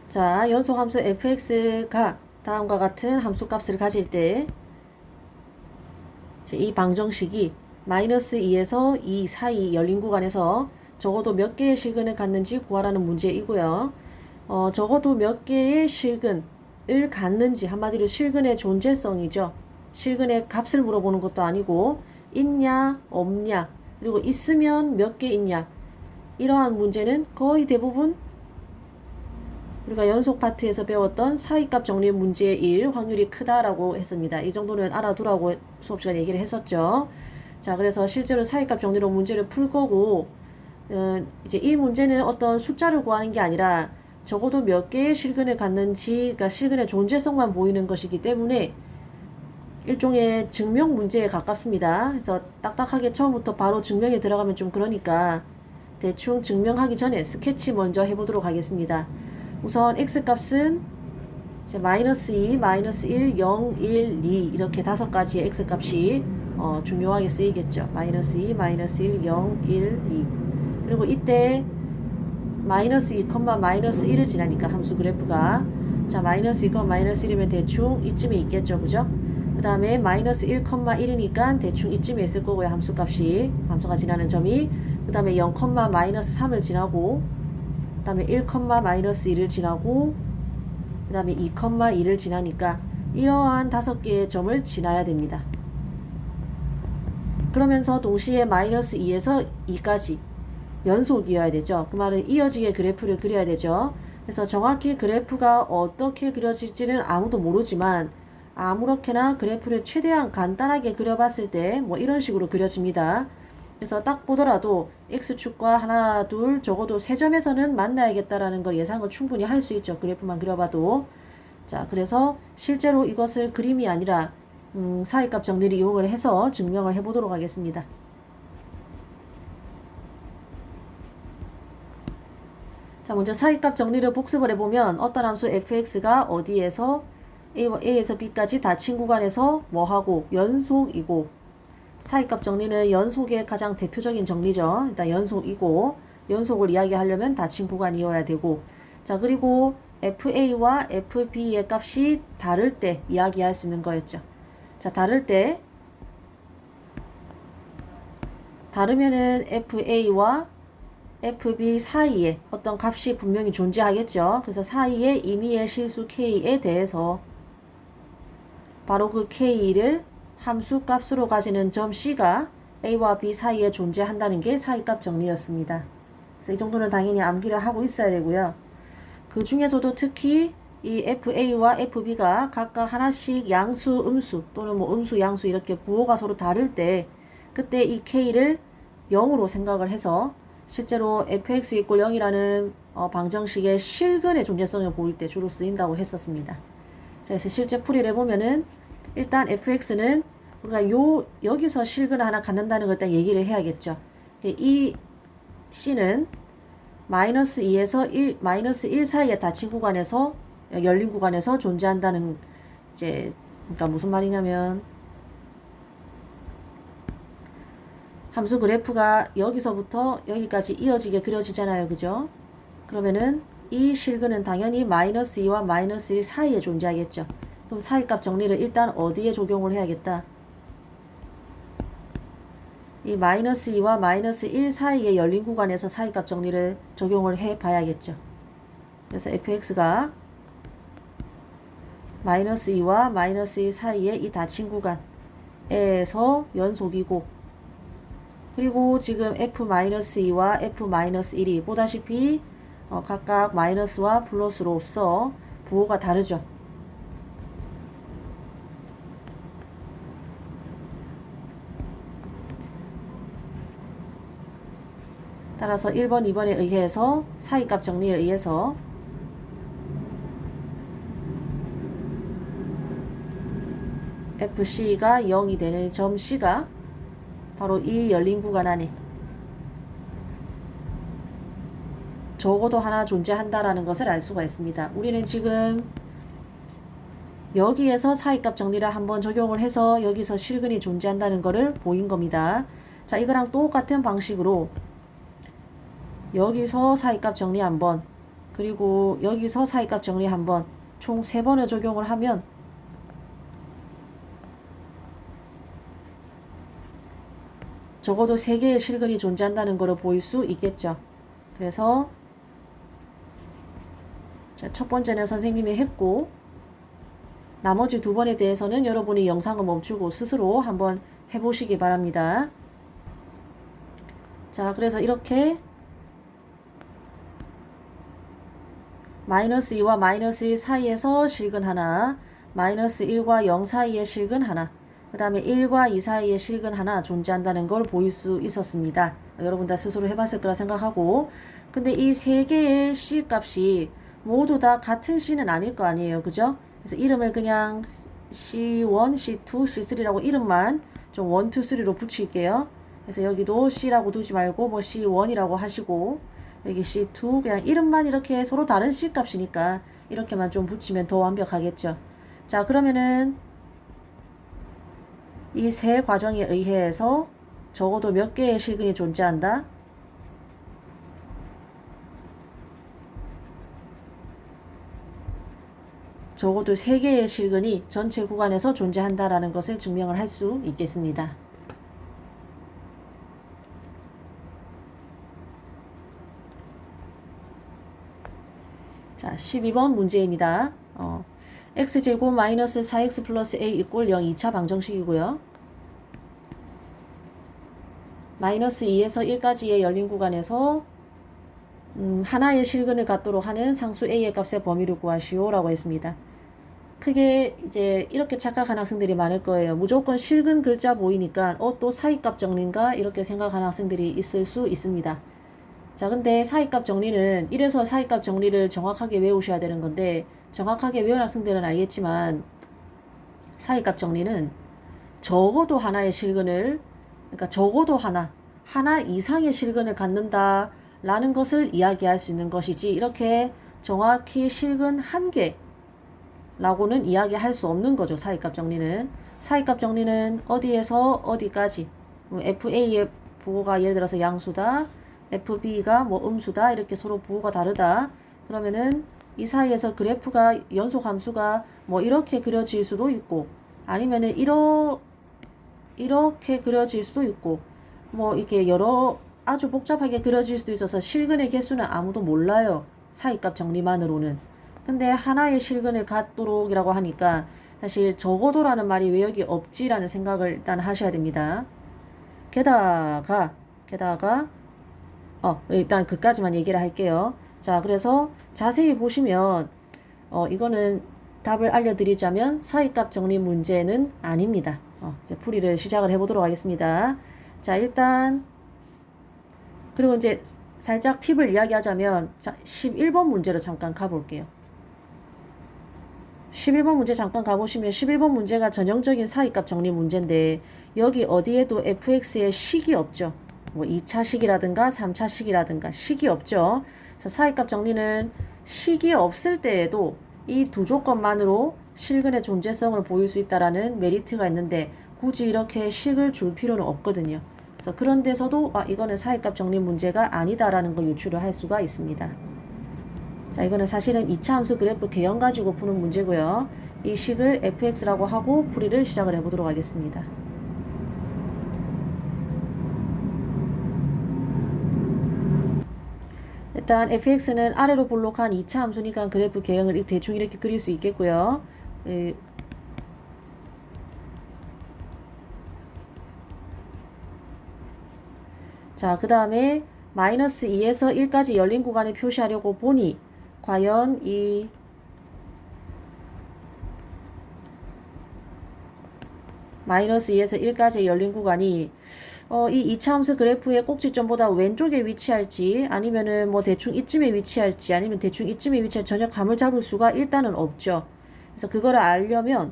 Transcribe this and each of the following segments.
자, 연속함수 fx가 다음과 같은 함수값을 가질 때 이 방정식이 마이너스 2에서 2 사이 열린 구간에서 적어도 몇 개의 실근을 갖는지 구하라는 문제이고요. 적어도 몇 개의 실근을 갖는지, 한마디로 실근의 존재성이죠. 실근의 값을 물어보는 것도 아니고 있냐 없냐, 그리고 있으면 몇 개 있냐, 이러한 문제는 거의 대부분 우리가 연속 파트에서 배웠던 사이값 정리 문제일 확률이 크다라고 했습니다. 이 정도는 알아두라고 수업 시간에 얘기를 했었죠. 자, 그래서 실제로 사이값 정리로 문제를 풀 거고, 이제 이 문제는 어떤 숫자를 구하는 게 아니라 적어도 몇 개의 실근을 갖는지, 그러니까 실근의 존재성만 보이는 것이기 때문에 일종의 증명 문제에 가깝습니다. 그래서 딱딱하게 처음부터 바로 증명에 들어가면 좀 그러니까 대충 증명하기 전에 스케치 먼저 해보도록 하겠습니다. 우선 x값은 마이너스 2, 마이너스 1, 0, 1, 2 이렇게 5가지의 x값이 중요하게 쓰이겠죠. 마이너스 2, 마이너스 1, 0, 1, 2. 그리고 이때 마이너스 2, 마이너스 1을 지나니까 함수 그래프가 자 마이너스 2, 마이너스 1이면 대충 이쯤에 있겠죠. 그죠? 그 다음에 마이너스 1, 1이니까 대충 이쯤에 있을 거고요. 함수값이 함수가 지나는 점이 그 다음에 0, 마이너스 3을 지나고 그 다음에 1, 마이너스 1을 지나고 그 다음에 2, 2를 지나니까 이러한 5개의 점을 지나야 됩니다. 그러면서 동시에 마이너스 2에서 2까지 연속이어야 되죠. 그 말은 이어지게 그래프를 그려야 되죠. 그래서 정확히 그래프가 어떻게 그려질지는 아무도 모르지만 아무렇게나 그래프를 최대한 간단하게 그려봤을 때 뭐 이런 식으로 그려집니다. 그래서 딱 보더라도 x축과 하나, 둘, 적어도 3점에서는 만나야겠다라는 걸 예상을 충분히 할 수 있죠. 그래프만 그려봐도. 자, 그래서 실제로 이것을 그림이 아니라 사이값 정리를 이용을 해서 증명을 해보도록 하겠습니다. 자, 먼저 사이값 정리를 복습을 해보면 어떤 함수 fx가 어디에서 a에서 b까지 닫힌 구간에서 뭐하고 연속이고, 사이값 정리는 연속의 가장 대표적인 정리죠. 일단 연속이고, 연속을 이야기하려면 닫힌 구간이어야 되고, 자, 그리고 fa와 fb의 값이 다를 때 이야기할 수 있는 거였죠. 자, 다르면은 fa와 fb 사이에 어떤 값이 분명히 존재하겠죠. 그래서 사이에 임의의 실수 k에 대해서 바로 그 k를 함수 값으로 가지는 점 c가 a와 b 사이에 존재한다는 게 사이값 정리였습니다. 그래서 이 정도는 당연히 암기를 하고 있어야 되고요. 그 중에서도 특히 이 fa와 fb가 각각 하나씩 양수, 음수 또는 뭐 음수, 양수 이렇게 부호가 서로 다를 때 그때 이 k를 0으로 생각을 해서 실제로 fx 이꼴 0이라는 방정식의 실근의 존재성을 보일 때 주로 쓰인다고 했었습니다. 자, 그래서 실제 풀이를 해보면은 일단 fx는 우리가 여기서 실근을 하나 갖는다는 걸 일단 얘기를 해야겠죠. 이 c는 마이너스 2에서 1, 마이너스 1 사이에 닫힌 구간에서, 열린 구간에서 존재한다는, 그러니까 무슨 말이냐면, 함수 그래프가 여기서부터 여기까지 이어지게 그려지잖아요. 그죠? 그러면은 이 실근은 당연히 마이너스 2와 마이너스 1 사이에 존재하겠죠. 그럼 사이값 정리를 일단 어디에 적용을 해야겠다? 이 마이너스 2와 마이너스 1 사이에 열린 구간에서 사이값 정리를 적용을 해 봐야겠죠. 그래서 fx가 마이너스 2와 마이너스 1 사이에 이 닫힌 구간에서 연속이고, 그리고 지금 f-2와 f-1이 보다시피 각각 마이너스와 플러스로서 부호가 다르죠. 따라서 1번, 2번에 의해서 사이값 정리에 의해서 FC가 0이 되는 점 C가 바로 이 열린 구간 안에 적어도 하나 존재한다라는 것을 알 수가 있습니다. 우리는 지금 여기에서 사이값 정리를 한번 적용을 해서 여기서 실근이 존재한다는 것을 보인 겁니다. 자, 이거랑 똑같은 방식으로 여기서 사이값 정리 한번, 그리고 여기서 사이값 정리 한번 총 3번을 적용을 하면 적어도 3개의 실근이 존재한다는 것을 보일 수 있겠죠. 그래서 자, 첫 번째는 선생님이 했고 나머지 2번에 대해서는 여러분이 영상을 멈추고 스스로 한번 해보시기 바랍니다. 자, 그래서 이렇게 마이너스 2와 마이너스 1 사이에서 실근 하나, 마이너스 1과 0 사이의 실근 하나, 그 다음에 1과 2 사이의 실근 하나 존재한다는 걸 보일 수 있었습니다. 여러분 다 스스로 해봤을 거라 생각하고, 근데 이 3개의 C 값이 모두 다 같은 C는 아닐 거 아니에요. 그죠? 그래서 이름을 그냥 C1, C2, C3라고 이름만 좀 1, 2, 3로 붙일게요. 그래서 여기도 C라고 두지 말고 뭐 C1이라고 하시고, 여기 C2 그냥 이름만 이렇게 서로 다른 C 값이니까 이렇게만 좀 붙이면 더 완벽하겠죠. 자, 그러면은 이 세 과정에 의해서 적어도 몇 개의 실근이 존재한다? 적어도 3개의 실근이 전체 구간에서 존재한다라는 것을 증명을 할 수 있겠습니다. 자, 12번 문제입니다. x제곱 마이너스 4x 플러스 a 이꼴 0 2차 방정식이고요. 마이너스 2에서 1까지의 열린 구간에서 하나의 실근을 갖도록 하는 상수 a의 값의 범위를 구하시오 라고 했습니다. 크게 이제 이렇게 착각하는 학생들이 많을 거예요. 무조건 실근 글자 보이니까 또 사이값 정리인가 이렇게 생각하는 학생들이 있을 수 있습니다. 자, 근데 사이값 정리는 이래서 사이값 정리를 정확하게 외우셔야 되는 건데, 정확하게 외운 학생들은 알겠지만 사이값 정리는 적어도 하나의 실근을, 그러니까 적어도 하나 이상의 실근을 갖는다 라는 것을 이야기할 수 있는 것이지, 이렇게 정확히 실근 한 개 라고는 이야기할 수 없는 거죠. 사이값 정리는. 사이값 정리는 어디에서 어디까지, FA의 부호가 예를 들어서 양수다, FB가 뭐 음수다, 이렇게 서로 부호가 다르다. 그러면은 이 사이에서 그래프가 연속 함수가 뭐 이렇게 그려질 수도 있고, 아니면은 이렇게 그려질 수도 있고, 뭐 이렇게 여러 아주 복잡하게 그려질 수도 있어서 실근의 개수는 아무도 몰라요. 사이값 정리만으로는. 근데 하나의 실근을 갖도록이라고 하니까 사실 적어도라는 말이 왜 여기 없지라는 생각을 일단 하셔야 됩니다. 게다가 일단 그까지만 얘기를 할게요. 자, 그래서 자세히 보시면 이거는 답을 알려드리자면 사이값 정리 문제는 아닙니다. 이제 풀이를 시작을 해보도록 하겠습니다. 자, 일단 그리고 이제 살짝 팁을 이야기하자면, 자, 11번 문제로 잠깐 가볼게요. 11번 문제 잠깐 가보시면 11번 문제가 전형적인 사이값 정리 문제인데, 여기 어디에도 fx의 식이 없죠. 뭐 2차 식이라든가 3차 식이라든가 식이 없죠. 그래서 사이값 정리는 식이 없을 때에도 이 두 조건만으로 실근의 존재성을 보일 수 있다라는 메리트가 있는데, 굳이 이렇게 식을 줄 필요는 없거든요. 그래서 그런 데서도 이거는 사이값 정리 문제가 아니다라는 걸 유추를 할 수가 있습니다. 자, 이거는 사실은 2차 함수 그래프 개형 가지고 푸는 문제고요. 이 식을 fx라고 하고 풀이를 시작을 해보도록 하겠습니다. 일단 fx는 아래로 볼록한 2차 함수니까 그래프 개형을 대충 이렇게 그릴 수 있겠고요. 자, 그 다음에 마이너스 2에서 1까지 열린 구간을 표시하려고 보니 과연 이 마이너스 2에서 1까지 열린 구간이 이 2차 함수 그래프의 꼭지점보다 왼쪽에 위치할지, 아니면은 뭐 대충 이쯤에 위치할지, 아니면 대충 이쯤에 위치할 전혀 감을 잡을 수가 일단은 없죠. 그래서 그거를 알려면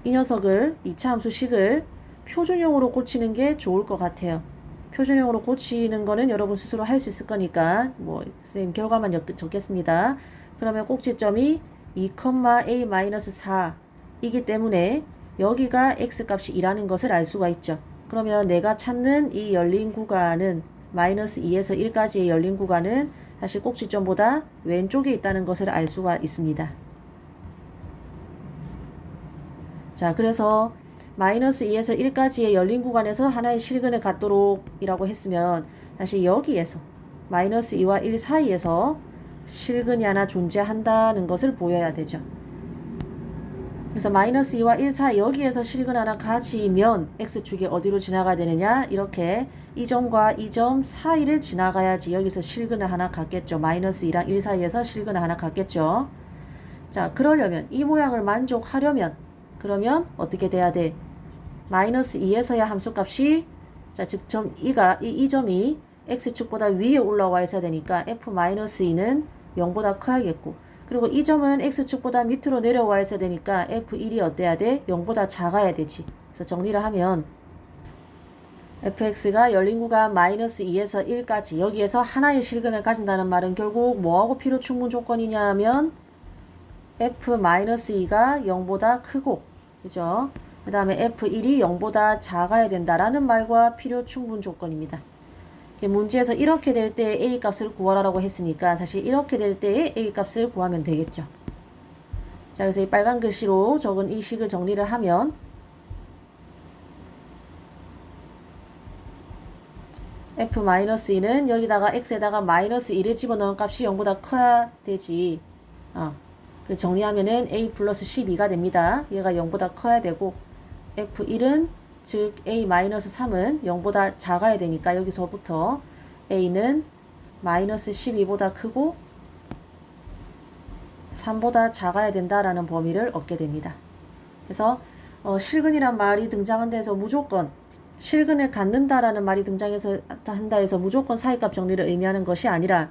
이 녀석을 2차 함수식을 표준형으로 고치는 게 좋을 것 같아요. 표준형으로 고치는 거는 여러분 스스로 할 수 있을 거니까 뭐 선생님 결과만 적겠습니다. 그러면 꼭지점이 2,a-4 이기 때문에 여기가 x값이 2라는 것을 알 수가 있죠. 그러면 내가 찾는 이 열린 구간은 마이너스 2에서 1까지의 열린 구간은 사실 꼭지점보다 왼쪽에 있다는 것을 알 수가 있습니다. 자, 그래서 마이너스 2에서 1까지의 열린 구간에서 하나의 실근을 갖도록 이라고 했으면 사실 여기에서 마이너스 2와 1 사이에서 실근이 하나 존재한다는 것을 보여야 되죠. 그래서 마이너스 2와 1 사이 여기에서 실근 하나 가지면 x축이 어디로 지나가야 되느냐, 이렇게 이 점과 이 점 사이를 지나가야지 여기서 실근을 하나 갖겠죠. 마이너스 2랑 1 사이에서 실근을 하나 갖겠죠. 자, 그러려면 이 모양을 만족하려면 그러면 어떻게 돼야 돼? 마이너스 2에서야 함수값이, 자, 즉 점 2가 이 점이 x축보다 위에 올라와 있어야 되니까 f-2는 0보다 커야겠고, 그리고 이 점은 x축보다 밑으로 내려와 있어야 되니까 f1이 어때야 돼? 0보다 작아야 되지. 그래서 정리를 하면 fx가 열린 구간 마이너스 2에서 1까지 여기에서 하나의 실근을 가진다는 말은 결국 뭐하고 필요 충분 조건이냐 하면 f-2가 0보다 크고, 그죠? 그 다음에 f1이 0보다 작아야 된다라는 말과 필요 충분 조건입니다. 문제에서 이렇게 될 때 a 값을 구하라고 했으니까 사실 이렇게 될 때의 a 값을 구하면 되겠죠. 자, 그래서 이 빨간 글씨로 적은 이 식을 정리를 하면 f-2는 여기다가 x에다가 마이너스 1을 집어넣은 값이 0보다 커야 되지. 정리하면은 a 플러스 12가 됩니다. 얘가 0보다 커야 되고, f1은 즉 a-3은 0보다 작아야 되니까 여기서부터 a는 마이너스 12보다 크고 3보다 작아야 된다라는 범위를 얻게 됩니다. 그래서 실근이란 말이 등장한 데서 무조건 실근을 갖는다라는 말이 등장해서 한다 해서 무조건 사이값 정리를 의미하는 것이 아니라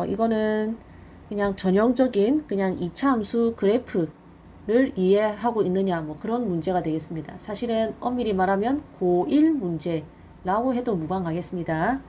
이거는 그냥 전형적인 그냥 2차 함수 그래프를 이해하고 있느냐, 뭐 그런 문제가 되겠습니다. 사실은 엄밀히 말하면 고1 문제라고 해도 무방하겠습니다.